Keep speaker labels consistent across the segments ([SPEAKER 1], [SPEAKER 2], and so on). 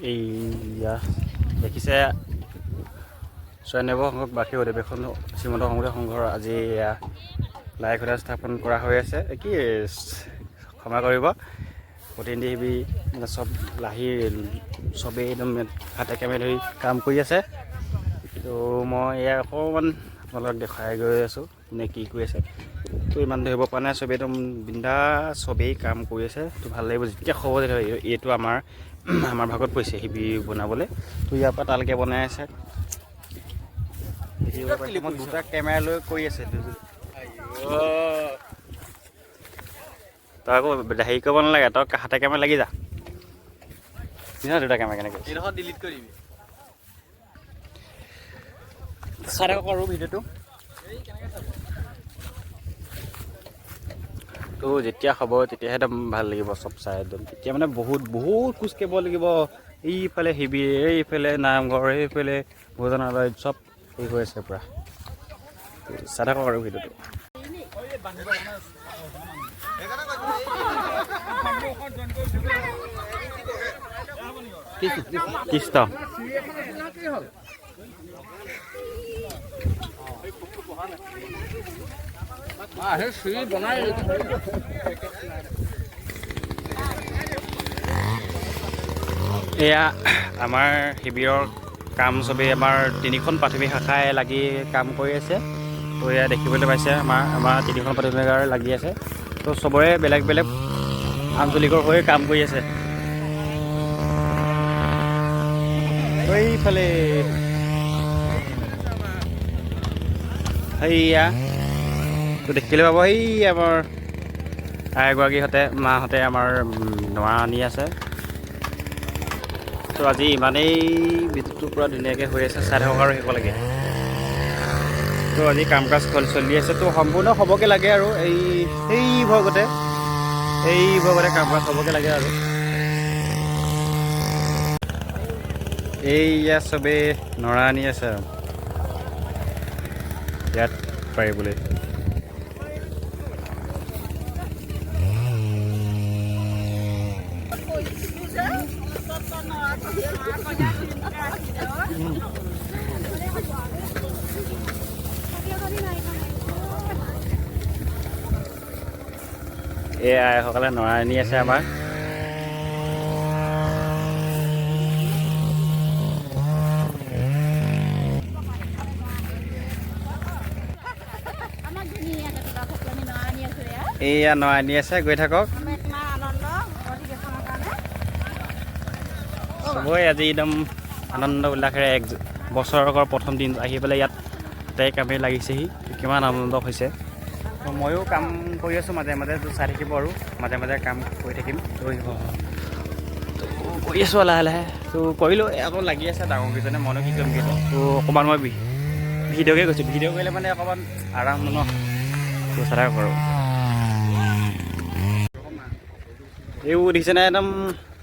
[SPEAKER 1] এইয়া দেখিছে স্বয়ংসেৱক সংঘক বাৰ্ষিক অধিৱেশন শ্ৰীমন্ত শংকৰদেৱ সংঘৰ আজি এয়া লাই খুঁটা স্থাপন কৰা হৈ আছে। কি ক্ষমা কৰিব, প্ৰতিনিধি শিবি মানে চব লাহি চবেই একদম হাতে কামে ধৰি কাম কৰি আছে। তো মই এয়া অকণমান আপোনালোকক দেখাই গৈ আছোঁ নে কি কৰি আছে। তো ইমান ধৰিব পৰা নাই, চবেই একদম বিন্দাছ চবেই কাম কৰি আছে। তো ভাল লাগিব যেতিয়া খবৰ যে এইটো আমাৰ ভাগত পৰিছে শিবিৰ বনাবলৈ। তো ইয়াৰ পৰা তালৈকে বনাই আছে। মই দুটা কেমেৰা লৈ কৰি আছে। তই আকৌ হেৰি কৰিব নালাগে, তই হাতে কেমেৰা লাগি যা। দুটা কেমেৰা কেনেকৈ ডিলিট কৰিবি চাই থাকক আৰু ভিডিঅ'টো। তো যেতিয়া হ'ব তেতিয়াহে একদম ভাল লাগিব চব চাই একদম। তেতিয়া মানে বহুত খোজ কাঢ়িব লাগিব। এইফালে শিবিৰ, এইফালে নামঘৰ, এইফালে ভোজনালয় চব হেৰি হৈ আছে পূৰা। চাই থাকক আৰু ভিডিঅ'টো। কৃষ্ণ এয়া আমাৰ শিবিৰৰ কাম চবেই আমাৰ 3খন প্ৰাথমিক শাখাই লাগি কাম কৰি আছে। তো এয়া দেখিবলৈ পাইছে আমাৰ 3খন প্ৰাথমিক শাখাৰ লাগি আছে। তো চবৰে বেলেগ বেলেগ আঞ্চলিকৰ হৈ কাম কৰি আছে। এইফালে সেয়া তো দেখিবলৈ পাব, সেই আমাৰ আইগৰাকীহঁতে মাহঁতে আমাৰ নৰা আনি আছে। তো আজি ইমানেই বিদ্যুৎটো পূৰা ধুনীয়াকৈ হৈ আছে, চাই থাকক আৰু শেষ লাগে। তো আজি কাম কাজ চলি আছে। তো সম্পূৰ্ণ হ'বগৈ লাগে আৰু এই ভাগতে কাম কাজ হ'বগৈ লাগে আৰু এইয়া চবেই নৰা আনি আছে আৰু ইয়াত পাৰিবলৈ। এই আইসকলে নৰা আনি আছে আমাৰ। এইয়া নৰা আনি আছে, গৈ থাকক। চবৰে আজি একদম আনন্দ উল্লাসেৰে 1 বছৰৰ প্ৰথম দিন আহি পেলাই ইয়াত তাই কামে লাগিছেহি। কিমান আনন্দ হৈছে। ময়ো কাম কৰি আছোঁ মাজে মাজে, চাই থাকিব আৰু মাজে মাজে কাম কৰি থাকিম। তো কৰি আছোঁ লাহে লাহে। তো কৰিলোঁ আকৌ লাগি আছে ডাঙৰকেইজনে, মইনো কি কৰিম কিন্তু। তো অকণমান মই ভিডিঅ'কে গৈছোঁ, ভিডিঅ' কৰিলে মানে অকণমান আৰাম ন। তো চাই থাকক আৰু এইবোৰ দেখিছেনে একদম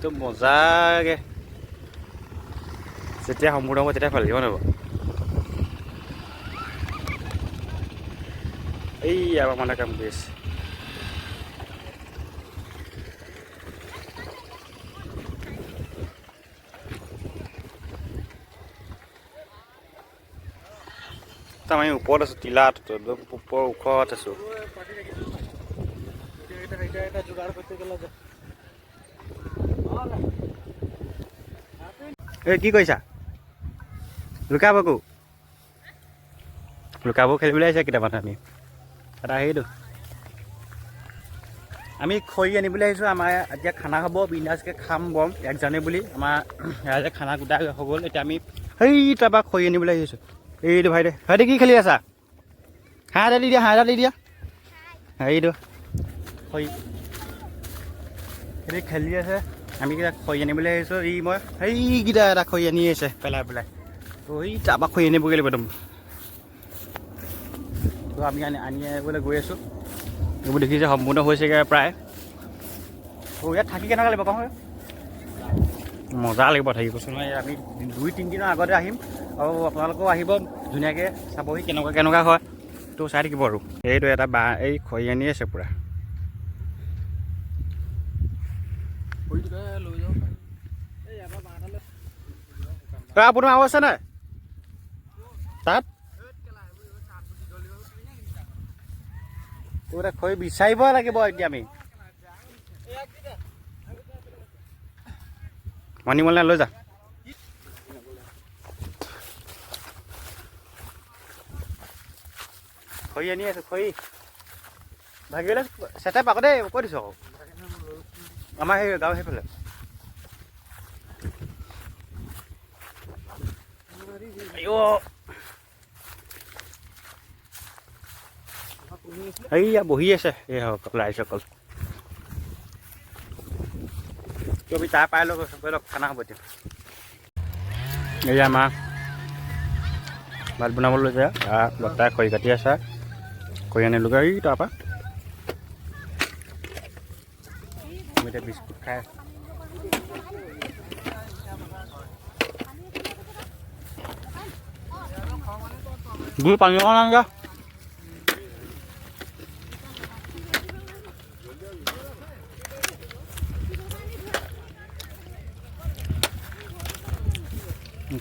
[SPEAKER 1] তো মজাকৈ যেতিয়া সম্পূৰ্ণ হ'ব তেতিয়া ভাল লাগিব নহ'ব। এই আমাৰ মানুহে কাম কৰি আছে। আমি ওপৰত আছোঁ, টিলাত একদম ওপৰৰ ওখত আছোঁ। এই কি কৰিছা? লুকাব খেলিবলৈ আহিছে কেইটামান। আমি এটা সেইটো আমি খৰি আনিবলৈ আহিছোঁ। আমাৰ এতিয়া খানা হ'ব, বিন্দাছকৈ খাম বম 1 জানুৱাৰী বুলি আমাৰ ৰাইজে খানা গোটাই হৈ গ'ল। এতিয়া আমি সেই তাৰপৰা খৰি আনিবলৈ আহিছোঁ। এইটো ভাইটি কি খেলি আছা? হাঁহ এটা দি দিয়া। এইটো খৰি এতিয়া খেলি আছে। আমি কেইটা খৰি আনিবলৈ আহিছোঁ। মই সেইকেইটা এটা খৰি আনি আছে পেলাই। তো এই তাৰপৰা খৰি আনিবগৈ লাগিব একদম। তো আমি আনিবলৈ গৈ আছোঁ। এইবোৰ দেখিছে সম্পূৰ্ণ হৈছেগৈ প্ৰায়। তো ইয়াত থাকি কেনেকুৱা লাগিব কওঁ? মজা লাগিব থাকি কৈছোঁ নহয়। আমি 2-3 দিনৰ আগতে আহিম আৰু আপোনালোকেও আহিব, ধুনীয়াকৈ চাবহি কেনেকুৱা হয়। তো চাই থাকিব আৰু এইটো এটা এই খৰি আনি আছে পূৰা। লৈ যাওঁ। আপোনাৰ আৰু আছে নাই তাত তোৰ খৰি বিচাৰিব লাগিব এতিয়া আমি মানিমলে লৈ যা খৰি আনি আছো খৰি ভাগিলে চেটাই পাক দেই কৈ দিছোঁ আকৌ আমাৰ সেই গাঁও সেইফালে এইয়া বহি আছে এই ৰাইজসকল তুমি তাৰ পাই লওক খানা হ'ব এতিয়া এই আমাৰ ভাত বনাবলৈ লৈছে বৰ্তাই খৰি কাটি আছে খৰি আনিলোগৈ এই তাৰপৰা আমি এতিয়া বিস্কুট খাই গুড় পানী অকণ আনগা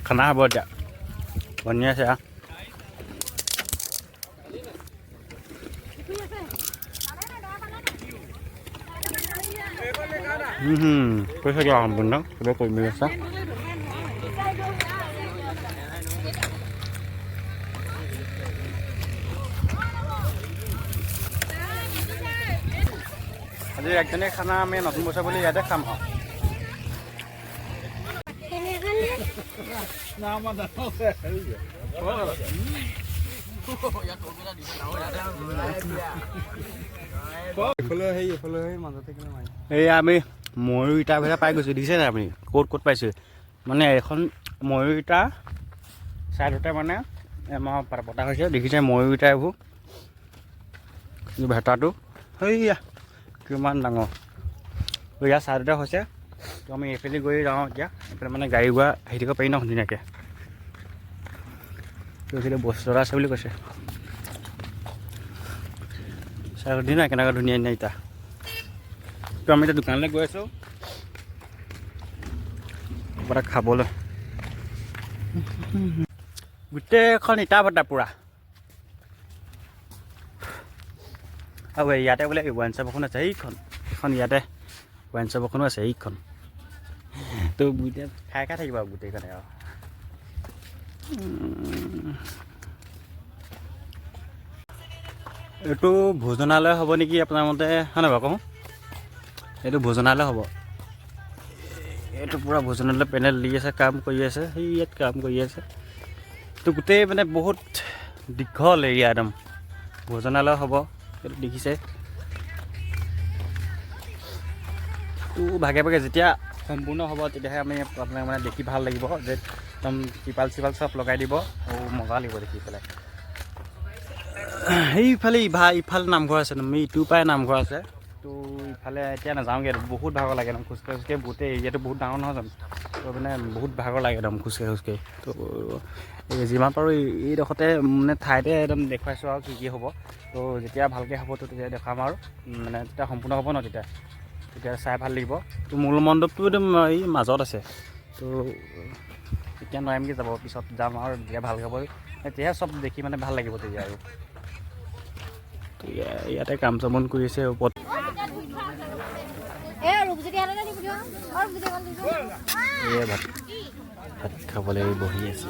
[SPEAKER 1] খানা হ'ব এতিয়া বনি আছে কৈছে দিয়া সম্পূৰ্ণ চবে কৰি মেলি আছে আজি একজনীয়া খানা আমি নতুন বছৰ বুলি ইয়াতে খাম আৰু এই আমি ময়ূৰ ইটা ভেটা পাই গৈছোঁ দেখিছে নাই আপুনি ক'ত ক'ত পাইছোঁ মানে এখন ময়ূৰ ইটা চাইডতে মানে আমাৰ পতা হৈছে দেখিছে ময়ূৰ ইটা এইবোৰ ভেটাটো সেইয়া কিমান ডাঙৰ ইয়াৰ চাইডতে হৈছে তো আমি এইফালে গৈ যাওঁ এতিয়া এইফালে মানে গাড়ী গোৱা আহি থাকিব পাৰি ন ধুনীয়াকৈ তো এইফালে বস্তু আছে বুলি কৈছে চাই নাই কেনেকৈ ধুনীয়া ধুনীয়া ইটা তো আমি এতিয়া দোকানলৈ গৈ আছোঁ কিবা এটা খাবলৈ গোটেইখন ইটা ভটা পূৰা আৰু ইয়াতে বোলে ৱাইন শ্বপ এখন আছে এইখন এখন ইয়াতে ৱাইন শ্বপ এখনো আছে এইখন তো এতিয়া খাই খাই থাকিব আৰু গোটেইখনে আৰু এইটো ভোজনালয় হ'ব নেকি আপোনাৰ মতে হয় নাই বাৰু কওঁ এইটো ভোজনালয় হ'ব এইটো পূৰা ভোজনালয় পেনেল দি আছে কাম কৰি আছে সেই ইয়াত কাম কৰি আছে তো গোটেই মানে বহুত দীঘল এৰিয়া একদম ভোজনালয় হ'ব এইটো দেখিছে তো ভাগে ভাগে যেতিয়া সম্পূৰ্ণ হ'ব তেতিয়াহে আমি আপোনাক মানে দেখি ভাল লাগিব যে একদম টিপাল চিপাল চব লগাই দিব আৰু মজা লাগিব দেখি পেলাই সেইফালে ইফালে নামঘৰ আছে আমি ইটোৰ পৰাই নামঘৰ আছে তো ইফালে এতিয়া নাযাওঁগৈ বহুত ভাগৰ লাগে একদম খোজকাঢ়ি খোজকাঢ়ি গোটেই এৰিয়াটো বহুত ডাঙৰ নহয় জানো তো মানে বহুত ভাগৰ লাগে একদম খোজকাঢ়ি খোজকাঢ়ি তো যিমান পাৰোঁ এইডোখৰতে মানে ঠাইতে একদম দেখুৱাইছোঁ আৰু কি হ'ব তো যেতিয়া ভালকৈ হ'ব তো তেতিয়া দেখাম আৰু মানে তেতিয়া সম্পূৰ্ণ হ'ব ন তেতিয়া চাই ভাল লাগিব তো মূল মণ্ডপটো একদম এই মাজত আছে তো এতিয়া নোৱাৰিমগৈ যাব পিছত যাম আৰু যেতিয়া ভালকৈ হ'ব তেতিয়াহে চব দেখি মানে ভাল লাগিব তেতিয়া আৰু ইয়াতে কাম চামন কৰি আছে ওপৰত ভাত খাবলৈ বহি আছে